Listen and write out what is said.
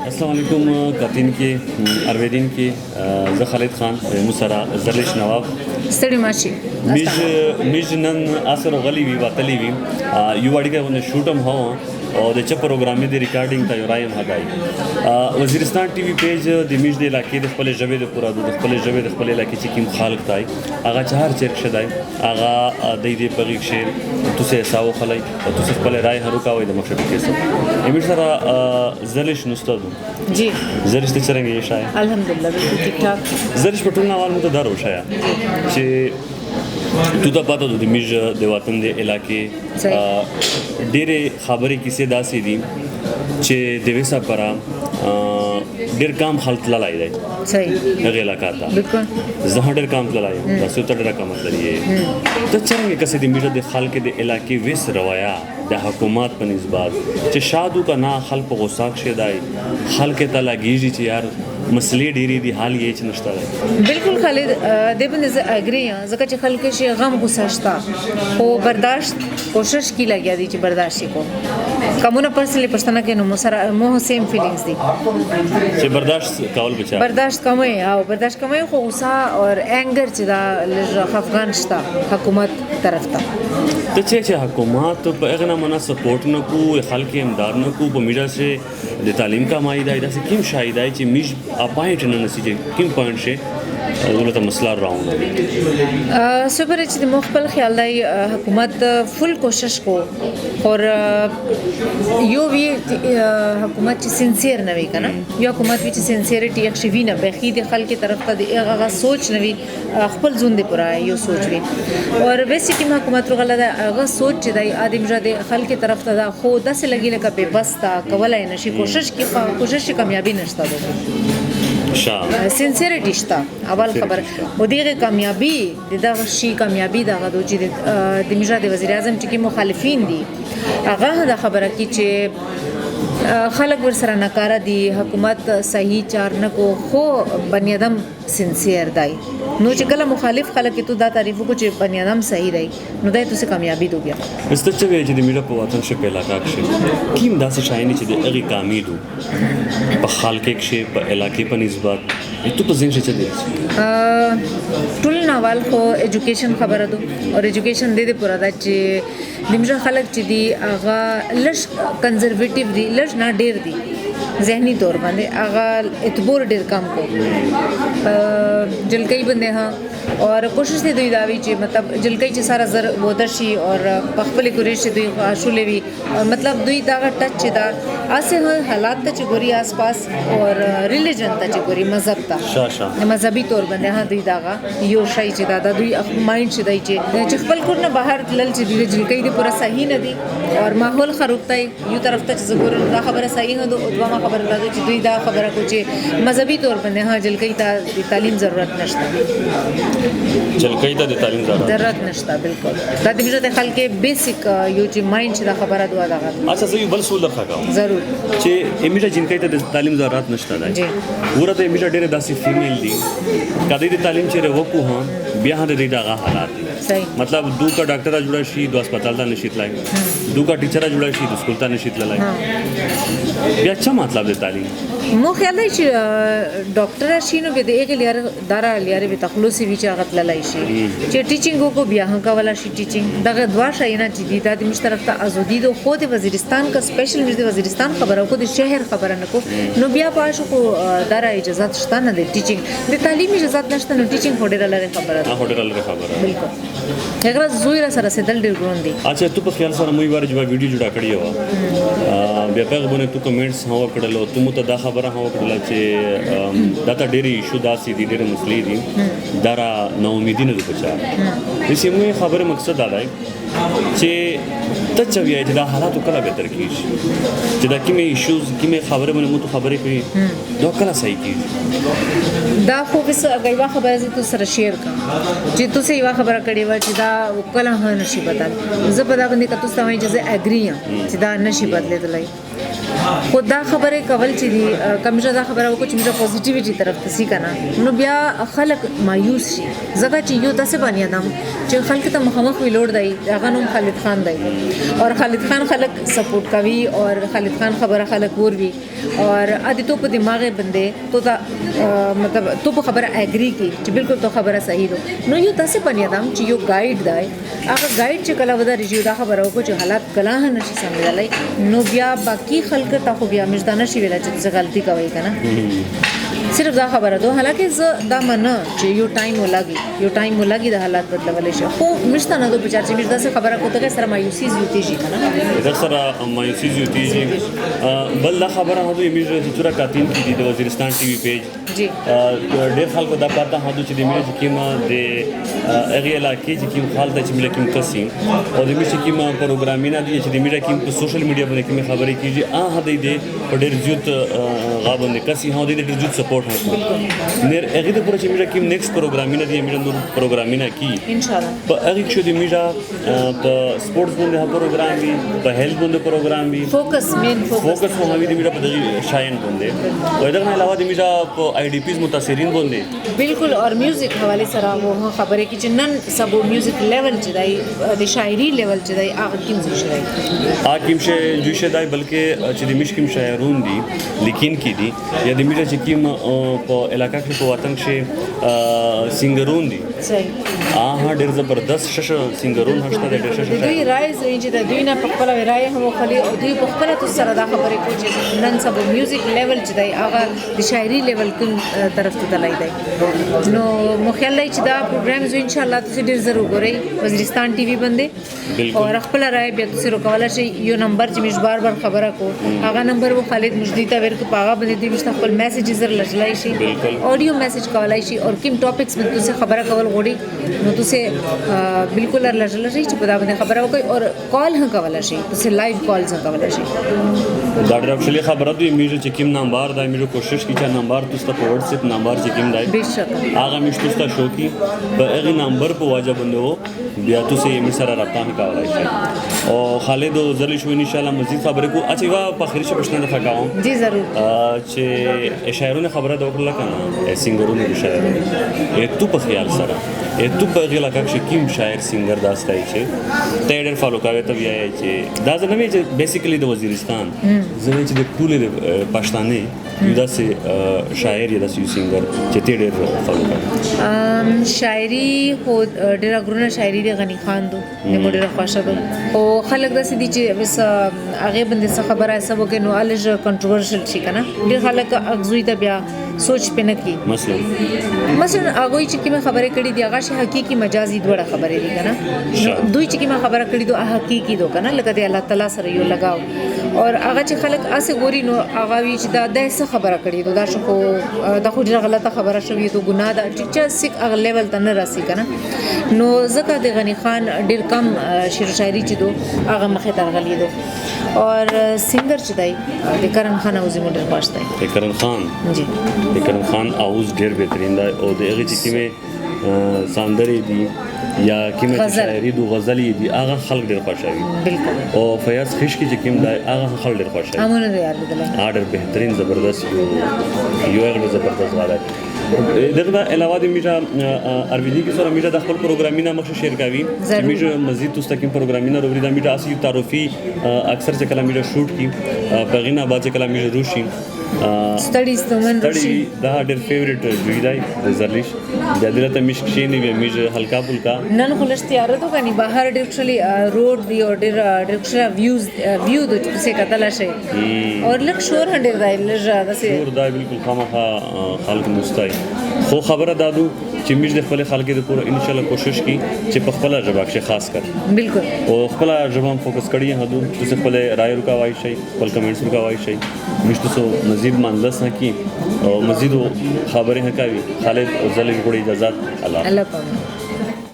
अस्सलाम वालेकुम कतिन کې ارویدین کې زه خالد خان مسرا زرلش نواب ستړي ماشي میج نن اثر غلی وی وتلی وی یو اړیکه ونه شوټم هو او د چ پروګرام دی ریکارډینګ ته رایم هغای وزیرستان ټي وي پیج د میج د علاقې د خپل ژبې د پورا د خپل ژبې د خپل علاقې چې کوم خلک تای هغه چهار چرک شدای هغه د دې پغیک شیر تاسو حساب خلای او تاسو خپل رائے هرو کاوي د مشرف کیسه ایمیر سره زرلش نستاد جی زرش ته څنګه یې شای الحمدلله بالکل ٹھیک ٹھاک زرش په ټول نوال مو ته دارو شایا چې تو ته پاتو د میج د وطن د علاقې ډېرې خبرې کیسې داسې دي چې د وسه پرا ډېر کام خلک لای دی صحیح هغه علاقې ته بالکل زه ډېر کام لای تاسو ته ډېر کام لري ته څنګه کسې د میج د خلک د علاقې وس روایا د حکومت په نسبت چې شادو کا نه خلک غوساک شیدای خلک ته لګیږي چې یار مسلې ډېری دي حال یې چې نشته بالکل خالد د باندې زه اګری یم ځکه چې خلک شي غم غوسه شته خو برداشت کوشش کی لګیا دي چې برداشت کو کومه پرسنلی پښتنه کې نو مو سیم فیلینګز دي چې برداشت کول بچا برداشت کومه او برداشت کومه خو غوسه او انګر چې دا افغان شته حکومت طرف ته چې حکومت په هغه نه منا سپورټ نه کو خلک امداد نه کو په میډیا سے د تعلیم کا مایده دا چې کوم شایدای چې میج اپاینټ نه نسی کوم پوینټ شه دولت مسله راوند سپر چې د مخبل خیال دی حکومت فل کوشش کو اور یو وی حکومت چې سینسیر نه وي کنه یو حکومت چې سینسیریټي اخشوی نه بخې د خلک طرف ته هغه سوچ نه وي خپل ژوند پورا یو سوچ وي اور ویسې چې حکومت غلطه هغه سوچ چې د ادم جده خلک طرف ته خو داسې لګي لکه به بس تا کولای نشي کوشش کامیابی نشته سینسیریټی شته اول خبر او دغه کامیابی دغه شی کامیابی دغه چې د میجا د وزیر اعظم چې مخالفین دي هغه دا خبره کی چې خلک ورسره ناکاره دي حکومت صحیح چار نه کو خو بنی ادم سینسیر دی نو چې کله مخالف خلک ته دا تعریف کو چې بنی ادم صحیح دی نو دای تاسو کامیابی دوبیا مستر چې وی چې د میډیا په وطن شپه علاقه کې کیم داسې شایني چې د هغه کامیابی په خلک کې په علاقې په نسبت ته په ځین چې دی ټول ناوال خو ایجوکیشن خبره ده او ایجوکیشن د دې پوره ده چې دمجه خلک چې دی هغه لږ کنزرویټیو دي لږ نه ډیر دي ذهنی طور باندې هغه اعتبار ډیر کم کو جلکې باندې ها اور کوشش دې دوی دا وی چې مطلب جلکې چې سارا زر ودشي اور خپل کوریش دوی غاشولې وی مطلب دوی دا ټچ دا اسه حالات ته چې ګوري آس پاس اور ریلیجن ته چې ګوري مذهب ته مذهبي طور باندې ها دوی داغه یو شای چې دا دوی مایند چې دای چې خپل کور نه بهر تلل چې دوی جلکې دې پورا صحیح نه دي اور ماحول خراب دی یو طرف ته چې ګور دا خبره صحیح نه ده او دوه خبره ده چې دوی دا خبره کو چې مذهبي طور باندې ها جلکې ته تعلیم ضرورت نشته جلکې ته د تعلیم ضرورت نشته بالکل دا د میجه د خلک بیسیک یو چې مایند چې دا خبره دوه دا اچھا زه یو بل سوال درخواږم ضرور چې امیجه جنکې ته د تعلیم ضرورت نشته ده جی ورته امیجه ډېر داسې فیمیل دي کله د تعلیم چې وکړو ها بیا د دې دغه حالات صحیح مطلب دو کا ډاکټر جوړ شي د هسپتال ته نشي تلای دو کا ټیچر جوړ شي د سکول ته نشي تلای بیا څه مطلب د تعلیم مو خیال دی چې ډاکټر شي نو به د یو لیر دارا لیر به تخلصي وی چې غت لای شي چې ټیچینګ کو بیا هم کولا شي ټیچینګ دغه دوا شي نه چې د دې طرف ته ازادي دو خو د وزیرستان کا سپیشل د وزیرستان خبره کو د شهر خبره نه کو نو بیا پاشو کو دارا اجازه شته نه د ټیچینګ د تعلیم اجازه نشته نو ټیچینګ هډر لاره خبره بالکل هغه زوی را سره سدل ډیر ګرون دي اچھا ته په خیال سره موږ ورجو ویډیو جوړه کړی و بیا په غوونه تو کمنټس هوا کړلو ته مو ته دا خبره هوا کړل چې دا ته ډېری ایشو داسې دي ډېر مسلې دي دارا نو امیدي نه بچا هیڅ مو خبره مقصد دا دی چې ته چوي چې دا حالات کله به تر کیږي چې دا کومه ایشوز کومه خبره باندې مو ته خبرې کوي دا کله صحیح کیږي دا خو بس غیبه خبره زه تو سره شیر کا چې تو سه یو خبره کړې و چې دا کله نه نشي بدل زه په دا باندې کتو سمای چې زه اګری یم چې دا نشي بدلېدلای خو دا خبره کول چې دی کمزه دا خبره وکړو چې موږ پوزټیویټي طرف ته سی کنه نو بیا خلک مایوس شي ځکه چې یو داسې باندې ادم چې خلک ته مخامخ ویلوړ دی هغه نوم خالد خان دی اور خالد خان خلک سپورټ کوي اور خالد خان خبره خلک ور وی اور ادي تو په دماغ بندې تو دا مطلب تو په خبره اګری کی چې بالکل تو خبره صحیح ده نو یو داسې باندې ادم چې یو گایډ دی هغه گایډ چې کله ودا ریجیو دا خبره وکړو چې حالات کله نشي سمجھلای نو بیا باقی خلک ته خو بیا مجدانه شي ویل چې څه غلطي کوي کنه صرف دا خبره ده حالکه ز دا منه چې یو ټایم ولګي د حالات بدلول شي خو مشتانه دو بچار چې مجدا څه خبره کوته سره مایوسی زیاتیږي کنه دا سره مایوسی زیاتیږي بل دا خبره هغه یې میږي چې تر کاتین کې د وزیرستان ټي وي پیج جی ډېر خلکو دا پاته هغه چې د میږي کیما د هغه علاقې چې کیم خالته چې ملي کیم قسم او د میږي کیما پروګرامینګ دي چې د میږي کیم په سوشل میډیا باندې کیمه خبرې کیږي هغه د ډېر زیات غابندې کسي هغه د ډېر زیات سپورټ نیر هغه د پوره چې میږي کیم نیکسټ پروګرامینګ دي میږي نور پروګرامینګ کی ان شاء الله په هغه چې د میږي په سپورټس باندې پروګرام وي په هیلث باندې پروګرام وي فوکس هو هغه د میږي په دغه شاین باندې او دغه علاوه د میږي په آی ډی پیز متاثرین باندې بالکل اور میوزک حواله سره وو خبره کی چې نن سبو میوزک لیول چې دی د شاعري لیول چې دی هغه کیم څه شي حکیم شه جوشه دای بلکې چې د مشکیم شاعرون دي لیکن کی دي یا د میږي چې کیم په علاقې کې په وطن کې سنگرون دي صحیح ډېر زبردست شش سنگرون هشته د ډېر شش دوی رائز چې د دوی نه په خپل رائے هم خلی او دوی په خپل تاسو سره دا خبرې کوي چې نن سبو میوزک لیول چې دی هغه د شاعري لیول کوم طرف ته تلای دی نو مخیل لای چې دا پروګرام زو ان شاء الله تاسو ډیر ضرور ګورئ وزیرستان ټي وي باندې او خپل رائے به تاسو روکواله شي یو نمبر چې مش بار خبره کو هغه نمبر وو خالد مجدی ته ورکو پاغه باندې دې مستقبل میسیجز زر لجلای شي ऑडियो मैसेज کولای شي او کوم ټاپکس باندې تاسو خبره کول غوړي نو تاسو بالکل لجلای شي چې په دا باندې خبره وکړي او کال هم کولای شي تاسو لایو کالز هم کولای شي دا ډیرکټلی خبره دی میږي چې کوم نمبر دا میږي کوشش کی چې نمبر تاسو په واتس اپ نمبر چې کوم دی بهشکه هغه میشته تاسو شو کی په هغه نمبر په واجب باندې بیا تاسو یې سره رابطه کولای شي او خالد زرلی شو ان شاء الله مزید خبره کو اچھا په اخر شپه پښتنه ښکاوم جی ضرور چې شاعرونه خبره دا وکړه کنه سنگرونه شاعرونه تو په خیال سره تو په غلا کې کوم شاعر سنگر داستای چې ته ډېر فالو کوي ته وایي چې دا زنه چې بیسیکلی د وزیرستان زنه چې د ټول پښتانه یو داسې شاعر یا داسې سنگر چې ته ډېر فالو کوي شاعري خو ډېر غرونه شاعري د غنی خان دو د موډر خوښه دو او خلک داسې دي چې بس هغه باندې څه خبره سبو کې نو الج کنټروورشل شي کنه ډېر خلک اغزوی ته بیا سوچ پنه کی مثلا هغه چې کومه خبره کړي دی هغه حقيقي مجازي دوړه خبره دي کنه دوی چې کومه خبره کړي دو حقيقي دو کنه لکه دی الله تعالی سره یو لگاو اور هغه چې خلک اسه ګوري نو هغه وی چې دا د څه خبره کړي دو دا شو دا خو ډیره غلطه خبره شوې دو ګناه ده چې سیک هغه لیول ته نه راسي کنه نو زکه د غنی خان ډیر کم شعر شاعري چې دو هغه مخه ترغلی دو اور سنگر چې دی د کرن خان اوزی موډر پاشته د کرن خان جی د کرن خان اوز ډیر بهترین دی او د هغه چې کیمه ساندري دي یا کیمه شاعري دو غزلي دي هغه خلک ډیر خوشاوي بالکل او فیاض خشکی چې کوم دی هغه خلک ډیر خوشاوي امونه دی یار بدل ډیر بهترین زبردست یو هغه زبردست غاړه دغه علاوه د میټا ارویدی کې سره میټا د خپل پروګرامینګ مخ شیر کوي چې میټا مزید تاسو تکیم پروګرامینګ وروړي د میټا اسی تعارفي اکثر چې کله میټا شوټ کی بغینا باز چې کله میټا روشي سټډیز ته من روشي دا ډېر فیوریټ جوړی دی د زرلیش د دلته مشک شي نه وي میټا هلکا پلکا نن خلش تیار ته کني بهر ډیرکټلی روډ دی او ډیرکټلی ویو د څه کتل شي اور لک شور هډر دی لږه دسه شور دی بالکل خامخا خلک مستای خو خبره دادو چې موږ د خپل خلکو د پوره ان شاء الله کوشش کی چې په خپل ژبه کې خاص کړ بالکل او خپل ژبه فوکس کړی هدو چې خپل رائے ورکوي شي خپل کمنټس ورکوي شي موږ تاسو مزید منلس نه کی او مزید خبرې نه کوي خالد او زلې غوړي اجازه الله پاک